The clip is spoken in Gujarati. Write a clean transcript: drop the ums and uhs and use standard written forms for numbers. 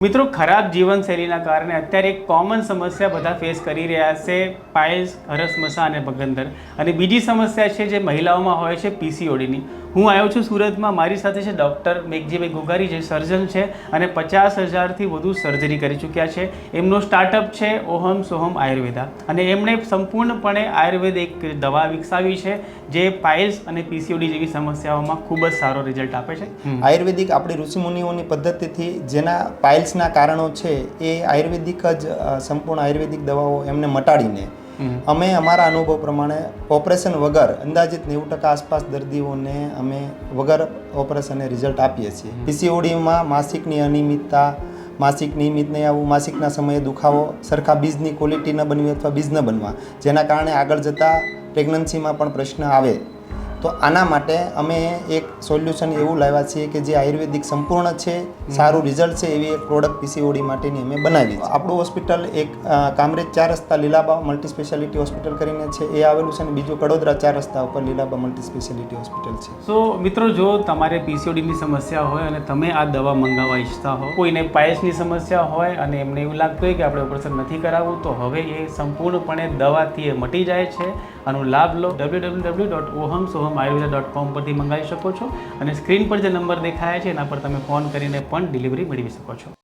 મિત્રો ખરાબ જીવનશૈલીના કારણે અત્યારે એક કોમન સમસ્યા બધા ફેસ કરી રહ્યા છે પાઇલ્સ, હરસમસા અને ભગંદર. અને બીજી સમસ્યા છે જે મહિલાઓમાં હોય છે પીસીઓડીની. હું આવ્યો છું સુરતમાં, મારી સાથે છે ડૉક્ટર મેઘજીભાઈ ઘોઘારી જે સર્જન છે અને 50,000થી વધુ સર્જરી કરી ચૂક્યા છે. એમનો સ્ટાર્ટઅપ છે ઓહમ સોહમ આયુર્વેદા અને એમણે સંપૂર્ણપણે આયુર્વેદ એક દવા વિકસાવી છે જે પાઇલ્સ અને પીસીઓડી જેવી સમસ્યાઓમાં ખૂબ જ સારો રિઝલ્ટ આપે છે. આયુર્વેદિક આપણી ઋષિમુનિઓની પદ્ધતિથી જેના પાઇલ્સના કારણો છે એ આયુર્વેદિક જ સંપૂર્ણ આયુર્વેદિક દવાઓ એમને મટાડીને અમે અમારા અનુભવ પ્રમાણે ઓપરેશન વગર અંદાજિત 90% આસપાસ દર્દીઓને અમે વગર ઓપરેશને રિઝલ્ટ આપીએ છીએ. પીસીઓડીમાં માસિકની અનિયમિતતા, માસિક નિયમિત નહીં આવવું, માસિકના સમયે દુખાવો, સરખા બીજની ક્વોલિટી ન બનવી અથવા બીજ ન બનવા, જેના કારણે આગળ જતાં પ્રેગ્નન્સીમાં પણ પ્રશ્ન આવે. તો આના માટે અમે એક સોલ્યુશન એવું લાવ્યા છીએ કે જે આયુર્વેદિક સંપૂર્ણ છે, સારું રિઝલ્ટ છે એવી એક પ્રોડક્ટ પીસીઓડી માટેની અમે બનાવી છે. આપણું હોસ્પિટલ એક કામરેજ 4 રસ્તા લીલાબા મલ્ટી સ્પેશિયાલિટી હોસ્પિટલ કરીને છે એ આવેલું છે અને બીજું કડોદરા 4 રસ્તા ઉપર લીલાબા મલ્ટી સ્પેશિયાલિટી હોસ્પિટલ છે. સો મિત્રો, જો તમારે પીસીઓડીની સમસ્યા હોય અને તમે આ દવા મંગાવવા ઈચ્છતા હો, કોઈને પાઇલ્સની સમસ્યા હોય અને એમને એવું લાગતું હોય કે આપણે ઓપરેશન નથી કરાવવું, તો હવે એ સંપૂર્ણપણે દવાથી એ મટી જાય છે. આનો લાભ લો. www.ohmsohamayurveda.com પરથી મંગાવી શકો છો અને સ્ક્રીન પર જે નંબર દેખાય છે એના પર તમે ફોન કરીને પણ ડિલિવરી મેળવી શકો છો.